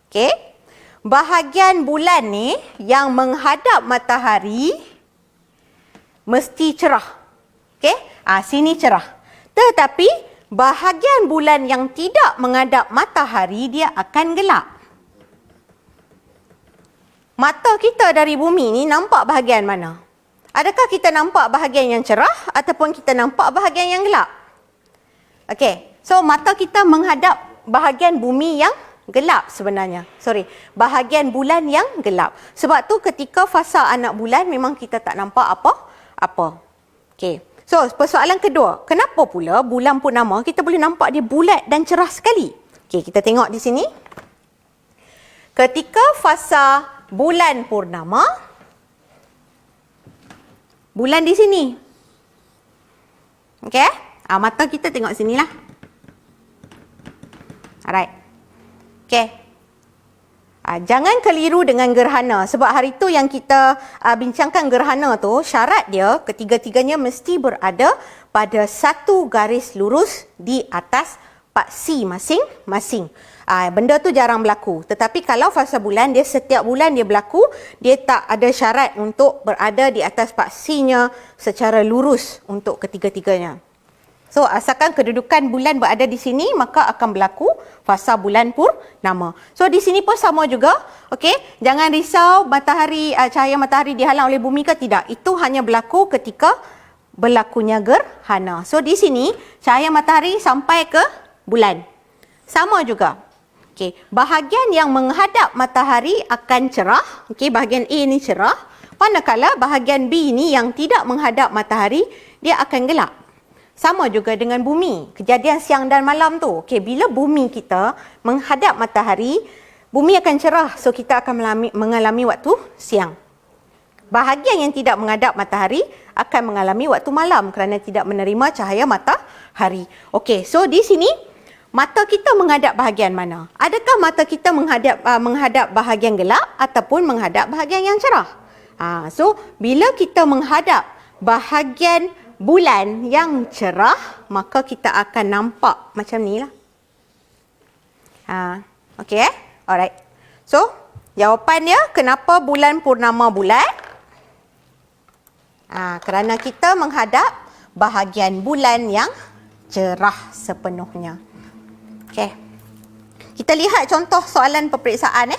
Okey. Bahagian bulan ni yang menghadap matahari mesti cerah. Okey. Sini cerah. Tetapi bahagian bulan yang tidak menghadap matahari dia akan gelap. Mata kita dari bumi ni nampak bahagian mana? Adakah kita nampak bahagian yang cerah ataupun kita nampak bahagian yang gelap? Okey. So mata kita menghadap bahagian bumi yang gelap sebenarnya. Bahagian bulan yang gelap. Sebab tu ketika fasa anak bulan memang kita tak nampak apa-apa. Okey. So, persoalan kedua, kenapa pula bulan purnama kita boleh nampak dia bulat dan cerah sekali? Okey, kita tengok di sini. Ketika fasa bulan purnama, bulan di sini. Okey? Mata kita tengok sinilah. Alright. Okey. Jangan keliru dengan gerhana. Sebab hari tu yang kita bincangkan gerhana tu, syarat dia ketiga-tiganya mesti berada pada satu garis lurus di atas paksi masing-masing. Benda tu jarang berlaku. Tetapi kalau fasa bulan, dia setiap bulan dia berlaku, dia tak ada syarat untuk berada di atas paksinya secara lurus untuk ketiga-tiganya. So, asalkan kedudukan bulan berada di sini, maka akan berlaku fasa bulan purnama. So, di sini pun sama juga. Okey, jangan risau matahari, cahaya matahari dihalang oleh bumi ke tidak. Itu hanya berlaku ketika berlakunya gerhana. So, di sini cahaya matahari sampai ke bulan. Sama juga. Okey, bahagian yang menghadap matahari akan cerah. Okey, bahagian A ni cerah. Manakala bahagian B ni yang tidak menghadap matahari, dia akan gelap. Sama juga dengan bumi. Kejadian siang dan malam tu. Okey, bila bumi kita menghadap matahari, bumi akan cerah. So, kita akan mengalami waktu siang. Bahagian yang tidak menghadap matahari akan mengalami waktu malam kerana tidak menerima cahaya matahari. Okey, so di sini mata kita menghadap bahagian mana? Adakah mata kita menghadap bahagian gelap ataupun menghadap bahagian yang cerah? So, bila kita menghadap bahagian bulan yang cerah, maka kita akan nampak macam ni lah. Okey Alright. So, jawapannya kenapa bulan purnama bulat? Kerana kita menghadap bahagian bulan yang cerah sepenuhnya. Okey. Kita lihat contoh soalan peperiksaan.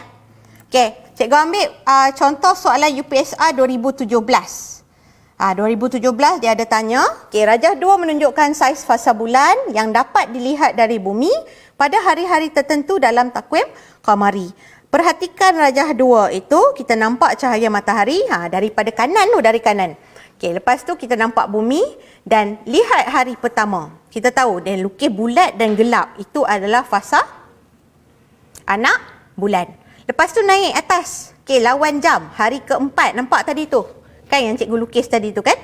Okey, cikgu ambil contoh soalan UPSR 2017. 2017 dia ada tanya, rajah 2 menunjukkan saiz fasa bulan yang dapat dilihat dari bumi pada hari-hari tertentu dalam takwim qamari. Perhatikan rajah 2 itu, kita nampak cahaya matahari daripada kanan tu, dari kanan. Lepas tu kita nampak bumi dan lihat hari pertama. Kita tahu dia lukis bulat dan gelap. Itu adalah fasa anak bulan. Lepas tu naik atas. Lawan jam. Hari keempat. Nampak tadi tu? Kan yang cikgu lukis tadi tu kan?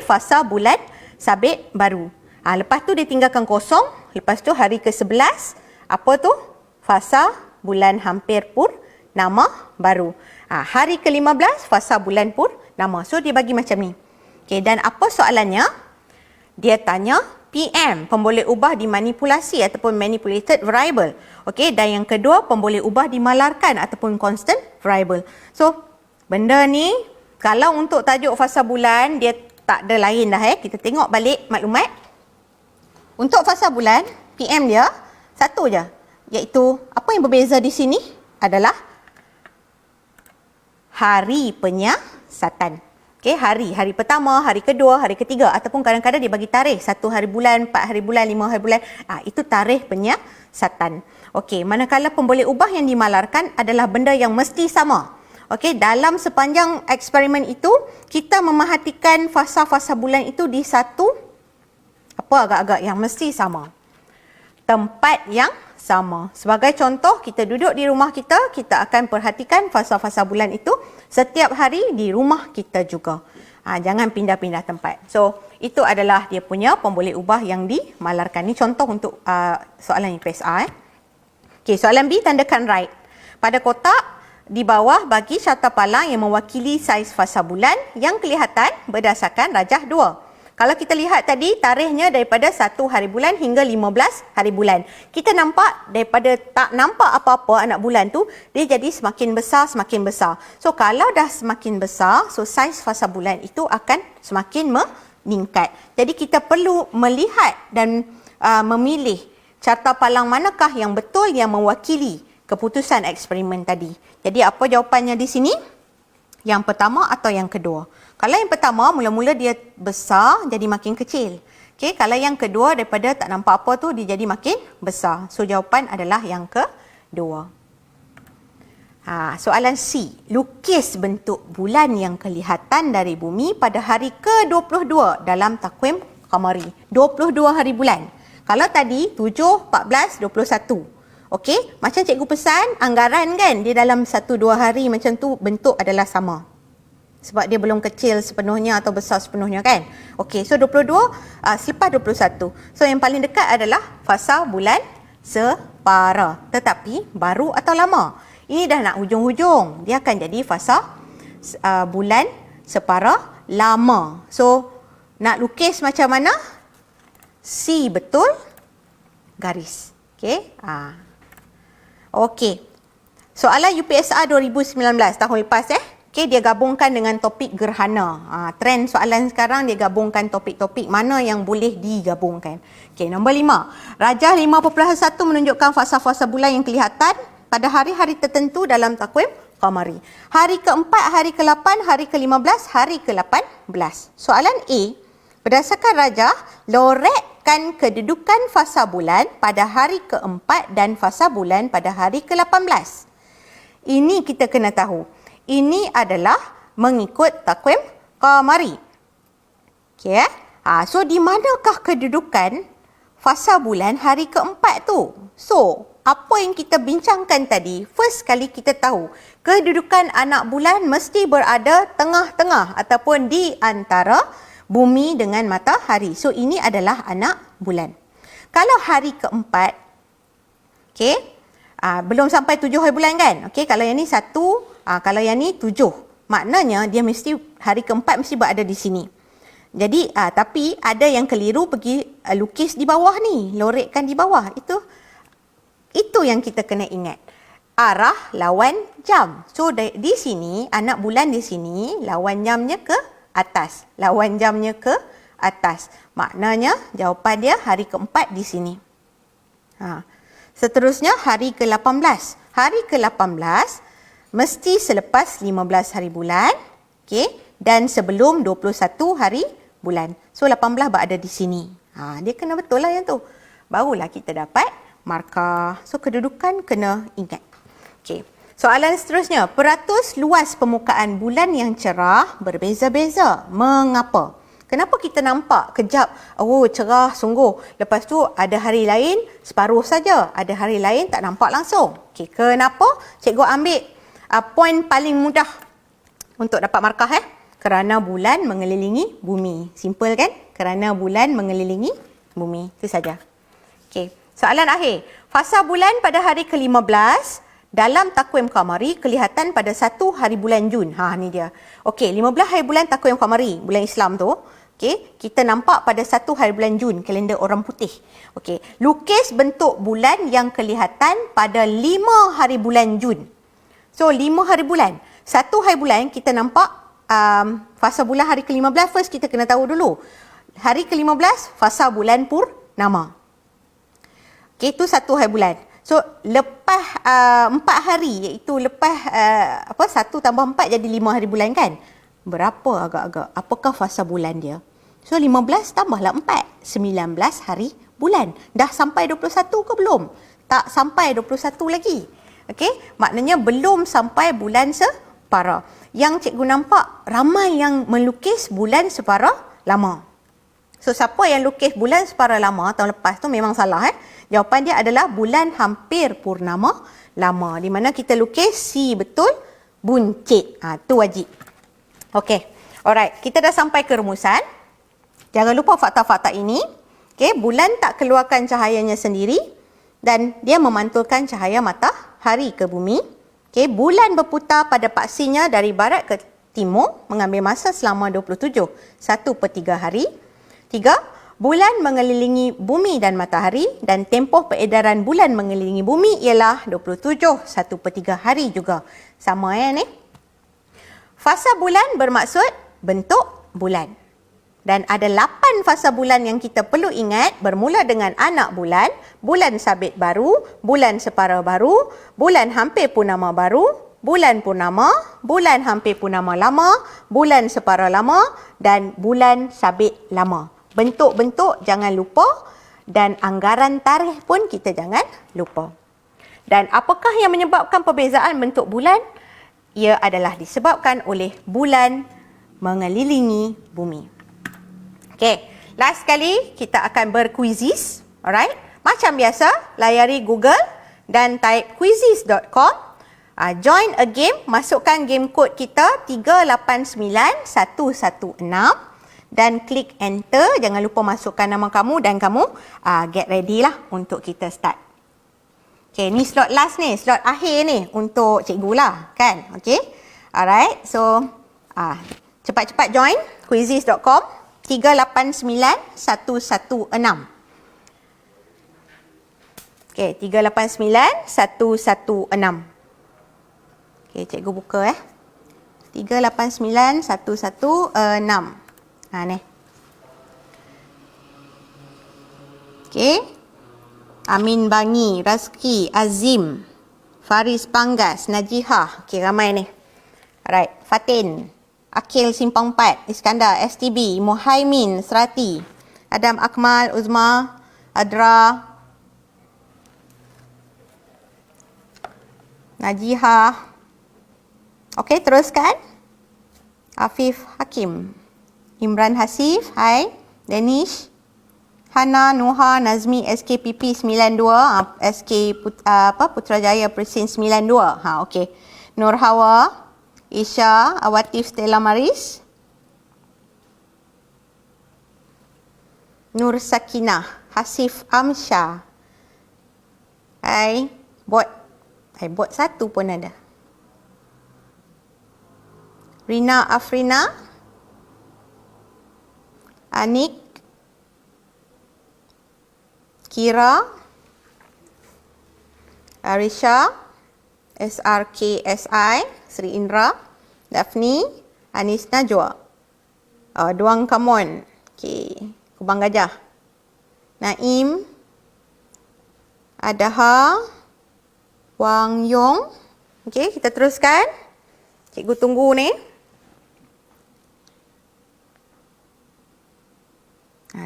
Fasa bulan sabit baru. Lepas tu dia tinggalkan kosong. Lepas tu hari ke-11. Apa tu? Fasa bulan hampir purnama baru. Hari ke-15 fasa bulan purnama. So dia bagi macam ni. Dan apa soalannya? Dia tanya PM, pemboleh ubah dimanipulasi ataupun manipulated variable. Dan yang kedua, pemboleh ubah dimalarkan ataupun constant variable. So, benda ni, kalau untuk tajuk fasa bulan, dia tak ada lain dah. Kita tengok balik maklumat. Untuk fasa bulan, PM dia, satu je. Iaitu, apa yang berbeza di sini adalah hari penyiasatan. Hari pertama, hari kedua, hari ketiga ataupun kadang-kadang dia bagi tarikh 1 hari bulan, 4 hari bulan, 5 hari bulan. Itu tarikh penyiasatan. Manakala pemboleh ubah yang dimalarkan adalah benda yang mesti sama. Dalam sepanjang eksperimen itu, kita memerhatikan fasa-fasa bulan itu di satu agak-agak yang mesti sama. Tempat yang sama. Sebagai contoh, kita duduk di rumah kita, kita akan perhatikan fasa-fasa bulan itu setiap hari di rumah kita juga. Jangan pindah-pindah tempat. So, itu adalah dia punya pemboleh ubah yang dimalarkan. Ini contoh untuk soalan UPSR. Soalan B, tandakan right. Pada kotak di bawah bagi carta palang yang mewakili saiz fasa bulan yang kelihatan berdasarkan rajah 2. Kalau kita lihat tadi, tarikhnya daripada 1 hari bulan hingga 15 hari bulan. Kita nampak daripada tak nampak apa-apa anak bulan tu, dia jadi semakin besar, semakin besar. So, kalau dah semakin besar, so saiz fasa bulan itu akan semakin meningkat. Jadi, kita perlu melihat dan memilih carta palang manakah yang betul yang mewakili keputusan eksperimen tadi. Jadi, apa jawapannya di sini? Yang pertama atau yang kedua? Kalau yang pertama, mula-mula dia besar jadi makin kecil. Kalau yang kedua, daripada tak nampak apa tu, dia jadi makin besar. So, jawapan adalah yang kedua. Soalan C. Lukis bentuk bulan yang kelihatan dari bumi pada hari ke-22 dalam takwim qamari. 22 hari bulan. Kalau tadi, 7, 14, 21. Macam cikgu pesan, anggaran kan, dia dalam 1-2 hari macam tu, bentuk adalah sama. Sebab dia belum kecil sepenuhnya atau besar sepenuhnya kan. So 22 selepas 21. So yang paling dekat adalah fasa bulan separa. Tetapi baru atau lama. Ini dah nak hujung-hujung. Dia akan jadi fasa bulan separa lama. So nak lukis macam mana? C betul, garis. Soalan UPSR 2019 tahun lepas dia gabungkan dengan topik gerhana. Trend soalan sekarang dia gabungkan topik-topik mana yang boleh digabungkan. Nombor 5. Rajah 5.1 menunjukkan fasa-fasa bulan yang kelihatan pada hari-hari tertentu dalam takwim qamari. Hari ke-4, hari ke-8, hari ke-15, hari ke-18. Soalan A. Berdasarkan rajah, lorekkan kedudukan fasa bulan pada hari ke-4 dan fasa bulan pada hari ke-18. Ini kita kena tahu. Ini adalah mengikut takwim qamari. So, di manakah kedudukan fasa bulan hari keempat tu? So, apa yang kita bincangkan tadi, first kali kita tahu, kedudukan anak bulan mesti berada tengah-tengah ataupun di antara bumi dengan matahari. So, ini adalah anak bulan. Kalau hari keempat, belum sampai 7 hari bulan kan? Kalau yang ni 1, kalau yang ni 7. Maknanya dia mesti hari keempat mesti berada di sini. Jadi tapi ada yang keliru pergi lukis di bawah ni, lorekkan di bawah. Itu yang kita kena ingat. Arah lawan jam. So di sini anak bulan di sini lawan jamnya ke atas. Lawan jamnya ke atas. Maknanya jawapan dia hari keempat di sini. Seterusnya hari ke-18. Hari ke-18 mesti selepas 15 hari bulan, okey, dan sebelum 21 hari bulan. So 18 berada di sini. Dia kena betul lah yang tu. Barulah kita dapat markah. So kedudukan kena ingat. Okey. Soalan seterusnya, peratus luas permukaan bulan yang cerah berbeza-beza. Mengapa? Kenapa kita nampak kejap, oh cerah sungguh. Lepas tu ada hari lain separuh saja, ada hari lain tak nampak langsung. Okey, kenapa? Cikgu ambil poin paling mudah untuk dapat markah Kerana bulan mengelilingi bumi. Simple kan? Kerana bulan mengelilingi bumi. Itu saja. Okey, soalan akhir. Fasa bulan pada hari ke-15 dalam takwim Qamari kelihatan pada 1 hari bulan Jun. Ni dia. Okey, 15 hari bulan takwim Qamari, bulan Islam tu. Okey, kita nampak pada 1 hari bulan Jun, kalender orang putih. Okey, lukis bentuk bulan yang kelihatan pada 5 hari bulan Jun. So, 5 hari bulan. 1 hari bulan kita nampak fasa bulan hari ke-15. First kita kena tahu dulu. Hari ke-15 fasa bulan purnama. Okey, itu 1 hari bulan. So, lepas 4 hari, iaitu lepas 1 tambah 4 jadi 5 hari bulan kan? Berapa agak-agak? Apakah fasa bulan dia? So, 15 tambahlah 4. 19 hari bulan. Dah sampai 21 ke belum? Tak sampai 21 lagi. Okey? Maknanya belum sampai bulan separa. Yang cikgu nampak, ramai yang melukis bulan separa lama. So, siapa yang lukis bulan separa lama tahun lepas tu memang salah. Jawapan dia adalah bulan hampir purnama lama. Di mana kita lukis si betul buncit. Tu wajib. Okey. Alright. Kita dah sampai ke rumusan. Jangan lupa fakta-fakta ini. Okey. Bulan tak keluarkan cahayanya sendiri. Dan dia memantulkan cahaya matahari ke bumi. Okey. Bulan berputar pada paksinya dari barat ke timur. Mengambil masa selama 27. 1/3 hari. 3. Bulan mengelilingi bumi dan matahari dan tempoh peredaran bulan mengelilingi bumi ialah 27, 1/3 hari juga. Sama ni. Fasa bulan bermaksud bentuk bulan. Dan ada 8 fasa bulan yang kita perlu ingat bermula dengan anak bulan, bulan sabit baru, bulan separa baru, bulan hampir purnama baru, bulan purnama, bulan hampir purnama lama, bulan separa lama dan bulan sabit lama. Bentuk-bentuk jangan lupa dan anggaran tarikh pun kita jangan lupa. Dan apakah yang menyebabkan perbezaan bentuk bulan? Ia adalah disebabkan oleh bulan mengelilingi bumi. Okey, last sekali kita akan berkuizis. Alright? Macam biasa, layari Google dan type quizizz.com. Join a game, masukkan game code kita 389116. Dan klik enter, jangan lupa masukkan nama kamu dan kamu get ready lah untuk kita start. Okay, ni slot last ni, slot akhir ni untuk cikgu lah kan. Okay, alright, so cepat-cepat join quizizz.com 389116. Okay, 389116. Okay, cikgu buka 389116. Ni. Okey. Amin Bangi, Razki, Azim, Faris Panggas, Najihah. Okey, ramai ni. Alright. Fatin, Akil Simpang 4, Iskandar, STB, Muhaimin, Serati, Adam Akmal, Uzma, Adra, Najihah. Okey, teruskan. Afif Hakim, Imran Hasif, hai. Danish, Hana, Nuha, Nazmi, SKPP 92, SK Putrajaya Persin 92. Okey. Nur Hawa, Isha, Awatif Stella Maris, Nur Sakinah, Hasif Amsha. Hai. Bot satu pun ada. Rina Afrina, Anik, Kira, Arisha, SRKSI, Sri Indra, Daphne, Anis Najwa, Duang Kamon, okay. Kubang Gajah, Naim, Adaha, Wang Yong, Okey, kita teruskan. Cikgu tunggu ni.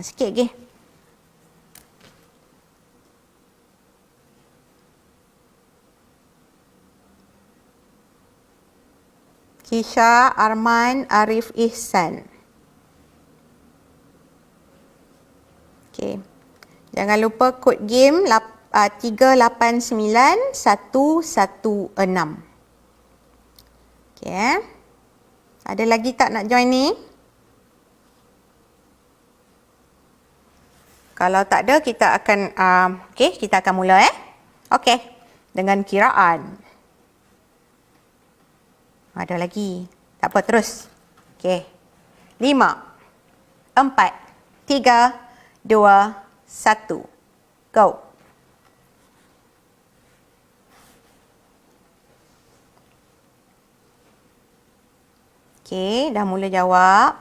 Sikit lagi. Kisha, Arman, Arif, Ihsan. Okey. Jangan lupa kod game 389116. Okey. Ada lagi tak nak join ni? Kalau tak ada, kita akan kita akan mula Okey. Dengan kiraan. Ada lagi. Tak apa, terus. Okey. 5, 4, 3, 2, 1. Go. Okey, dah mula jawab.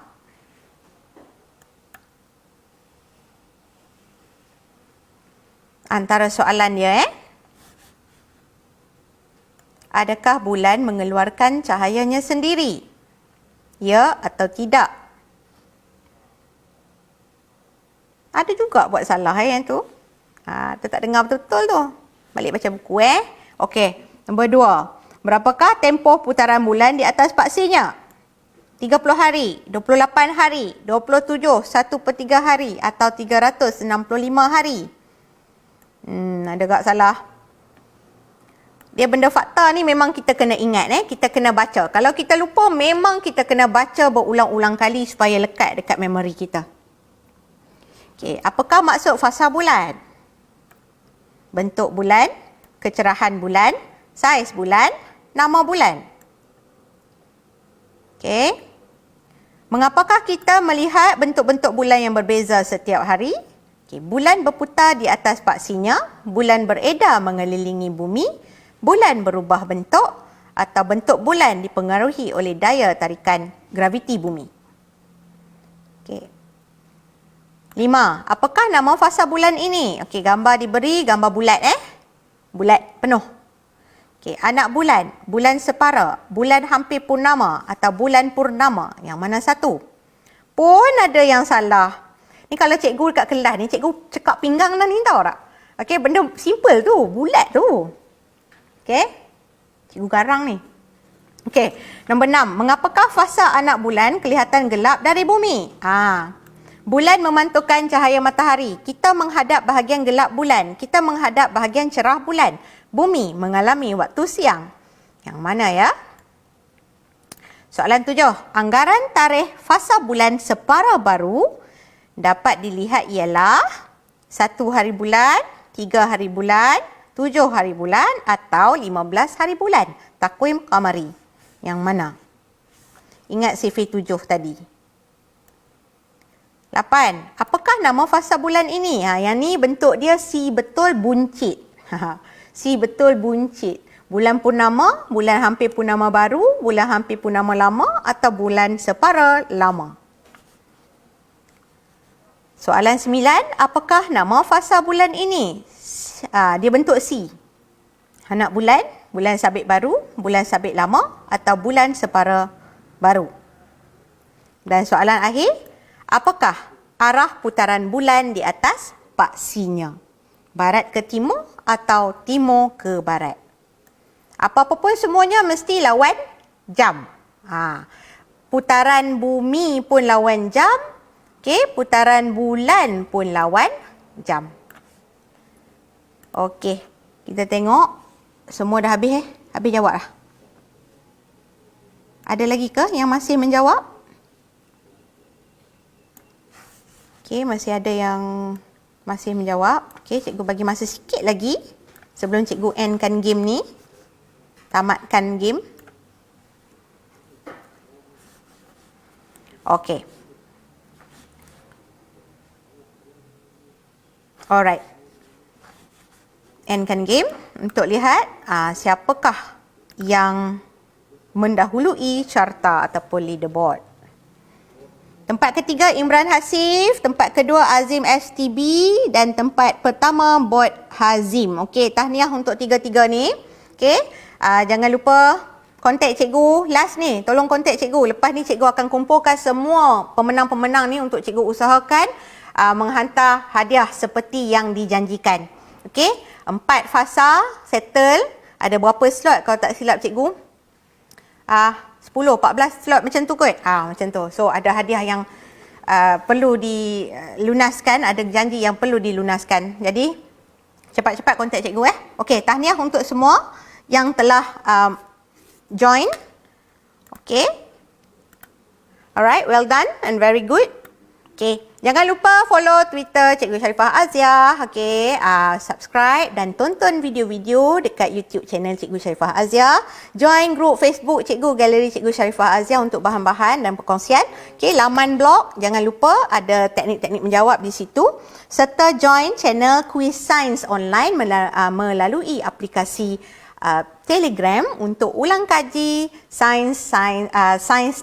Antara soalan dia Adakah bulan mengeluarkan cahayanya sendiri? Ya atau tidak? Ada juga buat salah yang tu. Tu tak dengar betul-betul tu. Balik baca buku Okey, nombor 2. Berapakah tempoh putaran bulan di atas paksinya? 30 hari, 28 hari, 27, 1/3 hari atau 365 hari? Ada tak salah? Dia benda fakta ni memang kita kena ingat kita kena baca. Kalau kita lupa, memang kita kena baca berulang-ulang kali supaya lekat dekat memori kita. Okey, apakah maksud fasa bulan? Bentuk bulan, kecerahan bulan, saiz bulan, nama bulan. Okey. Mengapakah kita melihat bentuk-bentuk bulan yang berbeza setiap hari? Okey, bulan berputar di atas paksinya, bulan beredar mengelilingi bumi, bulan berubah bentuk atau bentuk bulan dipengaruhi oleh daya tarikan graviti bumi. Okey. 5. Apakah nama fasa bulan ini? Okey, gambar diberi, gambar bulat Bulat penuh. Okey, anak bulan, bulan separa, bulan hampir purnama atau bulan purnama. Yang mana satu? Pun ada yang salah. Ni kalau cikgu dekat kelas ni, cikgu cekak pinggang dah ni, tahu tak? Okey, benda simple tu, bulat tu. Okey. Cikgu garang ni. Okey, nombor 6. Mengapakah fasa anak bulan kelihatan gelap dari bumi? Bulan memantulkan cahaya matahari. Kita menghadap bahagian gelap bulan. Kita menghadap bahagian cerah bulan. Bumi mengalami waktu siang. Yang mana ya? Soalan 7. Anggaran tarikh fasa bulan separa baru dapat dilihat ialah 1 hari bulan, 3 hari bulan, 7 hari bulan atau 15 hari bulan. Takwim qamari. Yang mana? Ingat sifir 7 tadi. 8. Apakah nama fasa bulan ini? Yang ni bentuk dia si betul buncit. Si betul buncit. Bulan purnama, bulan hampir purnama baru, bulan hampir purnama lama atau bulan separa lama. Soalan 9. Apakah nama fasa bulan ini? Dia bentuk C. Anak bulan, bulan sabit baru, bulan sabit lama atau bulan separa baru. Dan soalan akhir, apakah arah putaran bulan di atas paksinya? Barat ke timur atau timur ke barat? Apa-apa pun semuanya mesti lawan jam. Putaran bumi pun lawan jam. Okey, putaran bulan pun lawan jam. Okey, kita tengok semua dah habis Habis jawab dah. Ada lagi ke yang masih menjawab? Okey, masih ada yang masih menjawab. Okey, cikgu bagi masa sikit lagi sebelum cikgu endkan game ni. Tamatkan game. Okey. Alright. Endkan game untuk lihat siapakah yang mendahului carta ataupun leaderboard. Tempat ketiga Imran Hasif, tempat kedua Azim STB dan tempat pertama Bot Hazim. Okey, tahniah untuk tiga-tiga ni. Okey, Jangan lupa kontak cikgu. Last ni, tolong kontak cikgu. Lepas ni cikgu akan kumpulkan semua pemenang-pemenang ni untuk cikgu usahakan menghantar hadiah seperti yang dijanjikan. Okey, 4 fasa settle. Ada berapa slot kalau tak silap cikgu? 10, 14 slot macam tu kot. Macam tu. So ada hadiah yang perlu dilunaskan, ada janji yang perlu dilunaskan. Jadi cepat-cepat kontak cikgu Okey, tahniah untuk semua yang telah join. Okay. Alright, well done and very good. Okay. Jangan lupa follow Twitter Cikgu Sharifah Azia. Okay. Subscribe dan tonton video-video dekat YouTube channel Cikgu Sharifah Azia. Join group Facebook Cikgu Galeri Cikgu Sharifah Azia untuk bahan-bahan dan perkongsian. Okay. Laman blog. Jangan lupa ada teknik-teknik menjawab di situ. Serta join channel Quiz Science Online melalui aplikasi Telegram untuk ulang kaji sains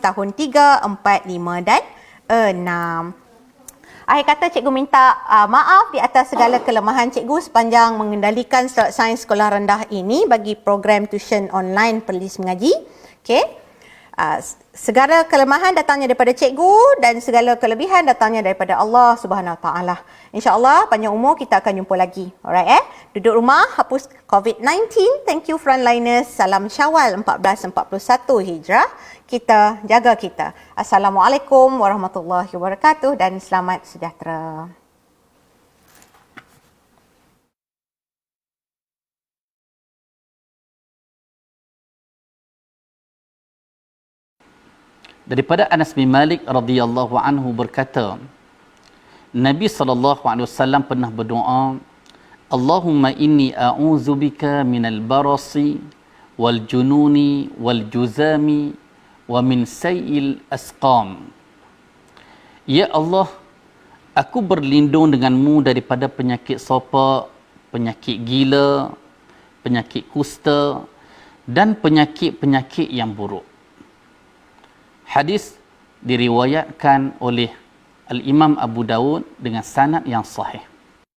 tahun 3, 4, 5 dan 6. Akhir kata cikgu minta maaf di atas segala kelemahan cikgu sepanjang mengendalikan sains sekolah rendah ini bagi program tuition online Perlis Mengaji. Okey. Segala kelemahan datangnya daripada cikgu dan segala kelebihan datangnya daripada Allah Subhanahu Wa Taala. InsyaAllah panjang umur kita akan jumpa lagi. Alright Duduk rumah, hapus COVID-19. Thank you frontliners. Salam Syawal 1441 Hijrah. Kita jaga kita. Assalamualaikum warahmatullahi wabarakatuh dan selamat sejahtera. Daripada Anas bin Malik radhiyallahu anhu berkata, Nabi SAW pernah berdoa, Allahumma inni a'udzubika minal barasi wal jununi wal juzami wa min sayil asqam. Ya Allah, aku berlindung denganmu daripada penyakit sopak, penyakit gila, penyakit kusta dan penyakit-penyakit yang buruk. Hadis diriwayatkan oleh Al-Imam Abu Dawud dengan sanad yang sahih.